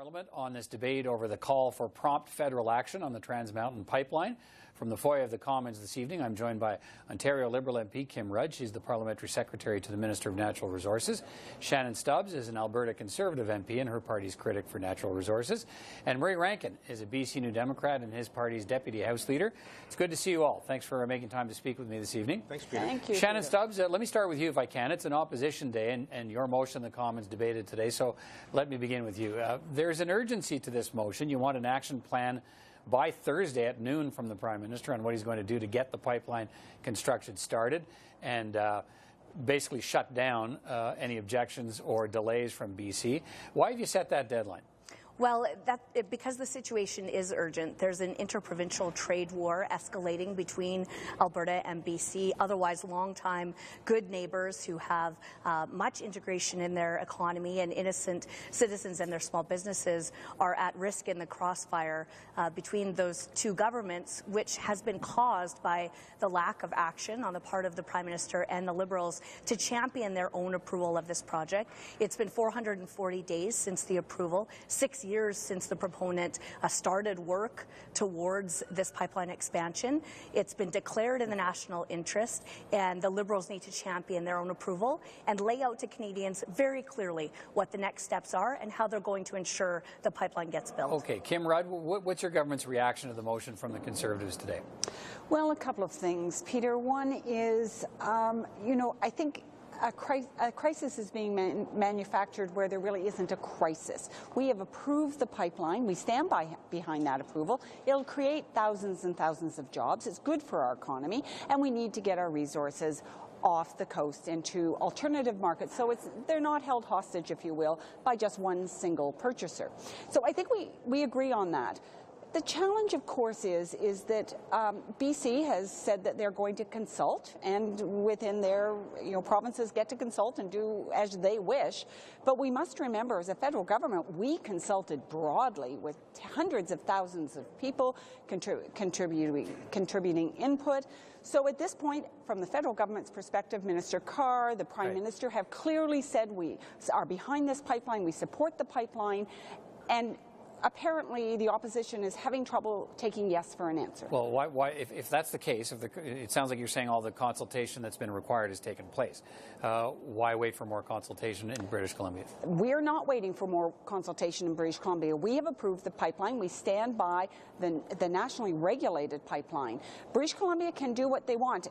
Parliament on this debate over the call for prompt federal action on the Trans Mountain Pipeline. From the foyer of the Commons this evening, I'm joined by Ontario Liberal MP Kim Rudd. She's the Parliamentary Secretary to the Minister of Natural Resources. Shannon Stubbs is an Alberta Conservative MP and her party's critic for natural resources. And Murray Rankin is a BC New Democrat and his party's Deputy House Leader. It's good to see you all. Thanks for making time to speak with me this evening. Thanks, Peter. Thank you, Shannon Peter. Stubbs, let me start with you if I can. It's an opposition day and your motion the Commons debated today, so let me begin with you. There's an urgency to this motion. You want an action plan by Thursday at noon from the Prime Minister on what he's going to do to get the pipeline construction started and basically shut down any objections or delays from BC. Why have you set that deadline? Well, because the situation is urgent, there's an interprovincial trade war escalating between Alberta and BC, otherwise long-time good neighbours who have much integration in their economy, and innocent citizens and their small businesses are at risk in the crossfire between those two governments, which has been caused by the lack of action on the part of the Prime Minister and the Liberals to champion their own approval of this project. It's been 440 days since the approval, 6 years since the proponent started work towards this pipeline expansion. It's been declared in the national interest, and the Liberals need to champion their own approval and lay out to Canadians very clearly what the next steps are and how they're going to ensure the pipeline gets built. Okay, Kim Rudd, what's your government's reaction to the motion from the Conservatives today? Well, a couple of things, Peter. One is, I think a crisis is being manufactured where there really isn't a crisis. We have approved the pipeline. We stand behind that approval. It'll create thousands and thousands of jobs. It's good for our economy, and we need to get our resources off the coast into alternative markets, so they're not held hostage, if you will, by just one single purchaser. So I think we agree on that. The challenge, of course, is that BC has said that they're going to consult, and within their provinces get to consult and do as they wish. But we must remember, as a federal government, we consulted broadly with hundreds of thousands of people contributing input. So at this point, from the federal government's perspective, Minister Carr, the Prime Minister have clearly said we are behind this pipeline, we support the pipeline, and apparently the opposition is having trouble taking yes for an answer. Well, why if that's the case, it sounds like you're saying all the consultation that's been required has taken place. Why wait for more consultation in British Columbia? We're not waiting for more consultation in British Columbia. We have approved the pipeline. We stand by the nationally regulated pipeline. British Columbia can do what they want.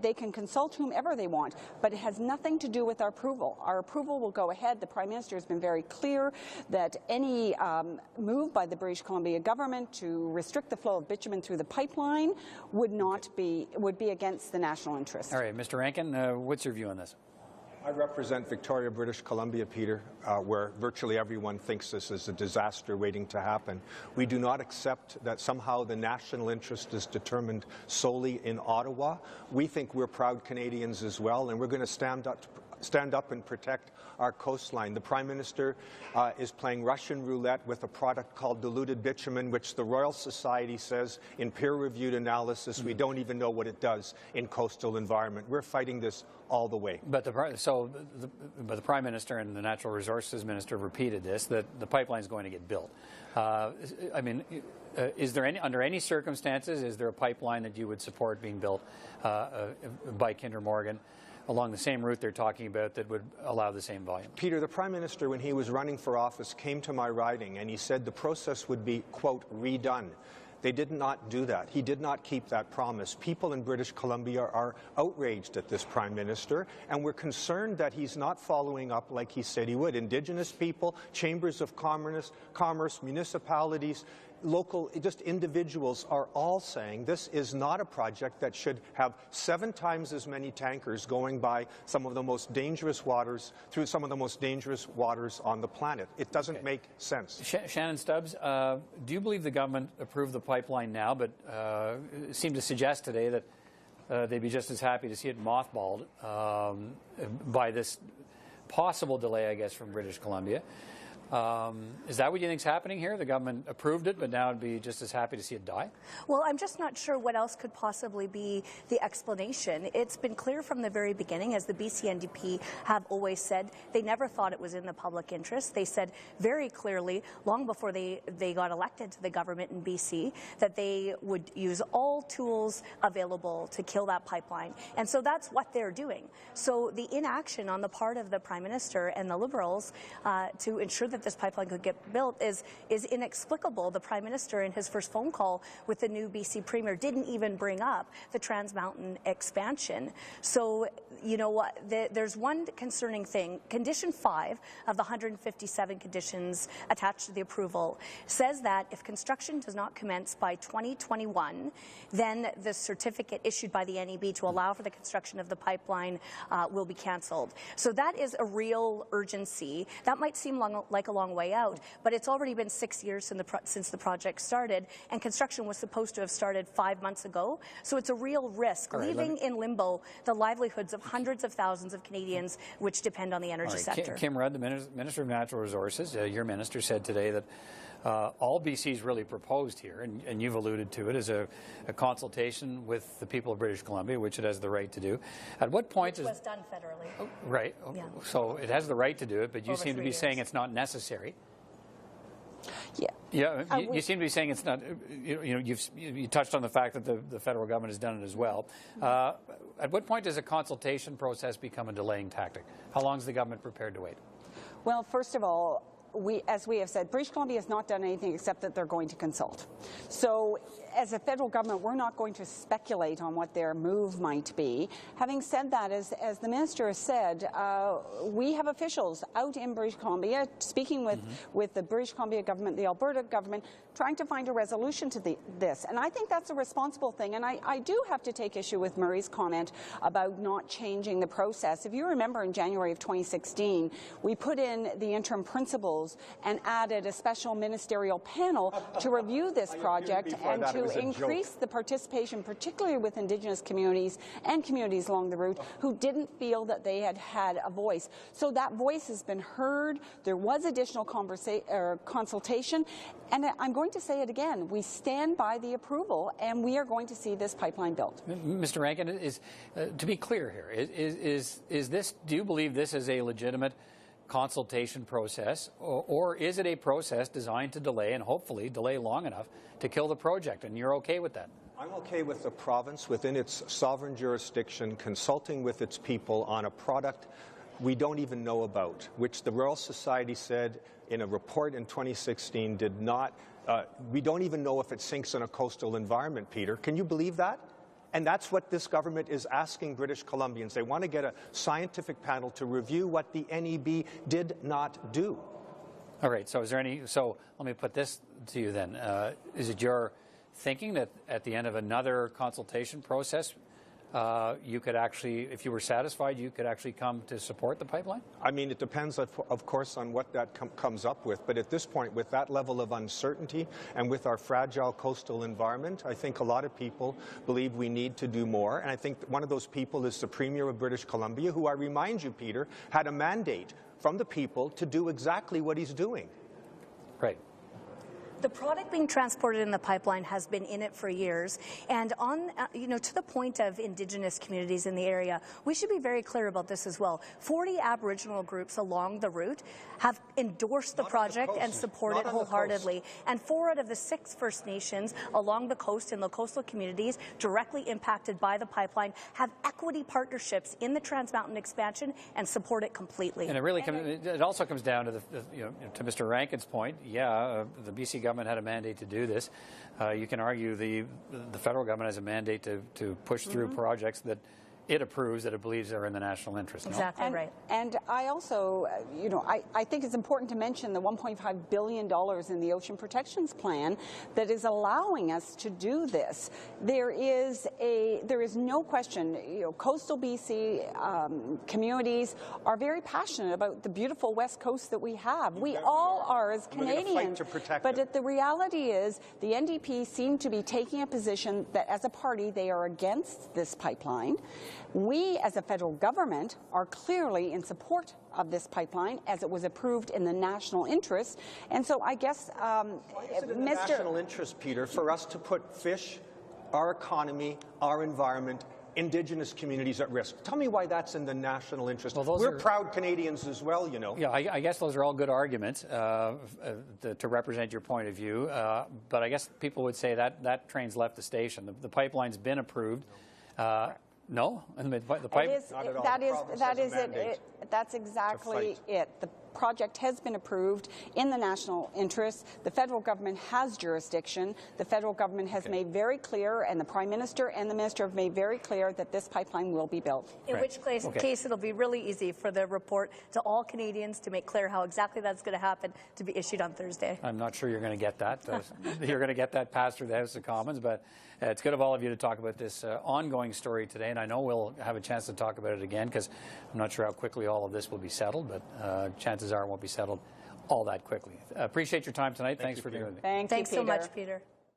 They can consult whomever they want, but it has nothing to do with our approval. Our approval will go ahead. The Prime Minister has been very clear that any move by the British Columbia government to restrict the flow of bitumen through the pipeline would be against the national interest. All right, Mr. Rankin, what's your view on this? I represent Victoria, British Columbia, Peter, where virtually everyone thinks this is a disaster waiting to happen. We do not accept that somehow the national interest is determined solely in Ottawa. We think we're proud Canadians as well, and we're going to stand up and protect our coastline. The Prime Minister is playing Russian roulette with a product called diluted bitumen, which the Royal Society says in peer-reviewed analysis we don't even know what it does in coastal environment. We're fighting this all the way. But the Prime Minister and the Natural Resources Minister repeated this, that the pipeline is going to get built. I mean, is there under any circumstances, is there a pipeline that you would support being built by Kinder Morgan along the same route they're talking about that would allow the same volume? Peter, the Prime Minister, when he was running for office, came to my riding and he said the process would be, quote, redone. They did not do that. He did not keep that promise. People in British Columbia are outraged at this Prime Minister, and we're concerned that he's not following up like he said he would. Indigenous people, chambers of commerce, municipalities, local, just individuals are all saying this is not a project that should have 7 times as many tankers going by some of the most dangerous waters, through some of the most dangerous waters on the planet. It doesn't make sense. Shannon Stubbs, do you believe the government approved the pipeline now, but seemed to suggest today that they'd be just as happy to see it mothballed by this possible delay, I guess, from British Columbia? Is that what you think is happening here? The government approved it, but now it'd be just as happy to see it die? Well, I'm just not sure what else could possibly be the explanation. It's been clear from the very beginning, as the BC NDP have always said, they never thought it was in the public interest. They said very clearly, long before they got elected to the government in BC, that they would use all tools available to kill that pipeline. And so that's what they're doing. So the inaction on the part of the Prime Minister and the Liberals to ensure that this pipeline could get built is inexplicable. The Prime Minister, in his first phone call with the new BC Premier, didn't even bring up the Trans Mountain expansion. So, you know what, there's one concerning thing. Condition 5 of the 157 conditions attached to the approval says that if construction does not commence by 2021, then the certificate issued by the NEB to allow for the construction of the pipeline will be cancelled. So that is a real urgency. That might seem like a long way out, but it's already been 6 years since the project started, and construction was supposed to have started 5 months ago. So it's a real risk, leaving in limbo the livelihoods of hundreds of thousands of Canadians which depend on the energy sector. Kim Rudd, the Minister of Natural Resources, your minister, said today that all BC's really proposed here, and you've alluded to it, is a consultation with the people of British Columbia, which it has the right to do. At what point was done federally. Oh, right. Yeah. So it has the right to do it, but you Over seem to 3 be years. saying it's not necessary. Yeah. Yeah, you seem to be saying it's not. You touched on the fact that the federal government has done it as well. At what point does a consultation process become a delaying tactic? How long is the government prepared to wait? Well, first of all, as we have said, British Columbia has not done anything except that they're going to consult. So as a federal government, we're not going to speculate on what their move might be. Having said that, as the minister has said, we have officials out in British Columbia speaking with the British Columbia government, the Alberta government, trying to find a resolution to this. And I think that's a responsible thing. And I do have to take issue with Murray's comment about not changing the process. If you remember, in January of 2016, we put in the interim principles and added a special ministerial panel to review this project and to increase the participation, particularly with Indigenous communities and communities along the route who didn't feel that they had had a voice. So that voice has been heard. There was additional consultation. And I'm going to say it again. We stand by the approval, and we are going to see this pipeline built. Mr. Rankin, to be clear here, is this? Do you believe this is a legitimate consultation process, or is it a process designed to delay, and hopefully delay long enough to kill the project? And you're okay with that? I'm okay with the province within its sovereign jurisdiction consulting with its people on a product we don't even know about, which the Royal Society said in a report in 2016 did not, we don't even know if it sinks in a coastal environment, Peter. Can you believe that? And that's what this government is asking British Columbians. They want to get a scientific panel to review what the NEB did not do. All right. So so let me put this to you then. Is it your thinking that at the end of another consultation process, you could actually, if you were satisfied, you could actually come to support the pipeline? I mean, it depends, of course, on what that comes up with. But at this point, with that level of uncertainty and with our fragile coastal environment, I think a lot of people believe we need to do more. And I think one of those people is the Premier of British Columbia, who, I remind you, Peter, had a mandate from the people to do exactly what he's doing. Right. The product being transported in the pipeline has been in it for years, and on to the point of Indigenous communities in the area, we should be very clear about this as well. 40 Aboriginal groups along the route have endorsed the project and support it wholeheartedly, and 4 out of the 6 First Nations along the coast and the coastal communities directly impacted by the pipeline have equity partnerships in the Trans Mountain expansion and support it completely. And it also comes down to to Mr. Rankin's point. Yeah, the BC government had a mandate to do this. You can argue the federal government has a mandate to push through projects that it approves, that it believes are in the national interest. Exactly right. And I also, I think it's important to mention the $1.5 billion in the Ocean Protections Plan that is allowing us to do this. There is no question, coastal BC communities are very passionate about the beautiful West Coast that we have. We all are as Canadians. But the reality is the NDP seem to be taking a position that as a party they are against this pipeline. We, as a federal government, are clearly in support of this pipeline as it was approved in the national interest. And so I guess, Why is it in the national interest, Peter, for us to put fish, our economy, our environment, Indigenous communities at risk? Tell me why that's in the national interest. Well, we're proud Canadians as well, you know. Yeah, I guess those are all good arguments to represent your point of view. But I guess people would say that train's left the station. The pipeline's been approved. No, and the pipe. Not at all. That is it. That's exactly it. The project has been approved in the national interest. The federal government has jurisdiction. The federal government has made very clear, and the Prime Minister and the Minister have made very clear that this pipeline will be built. In which case it'll be really easy for the report to all Canadians to make clear how exactly that's going to happen to be issued on Thursday. I'm not sure you're going to get that. You're going to get that passed through the House of Commons, but it's good of all of you to talk about this ongoing story today, and I know we'll have a chance to talk about it again because I'm not sure how quickly all of this will be settled, but chances are it won't be settled all that quickly. Appreciate your time tonight. Thanks for doing it. Thanks so much, Peter.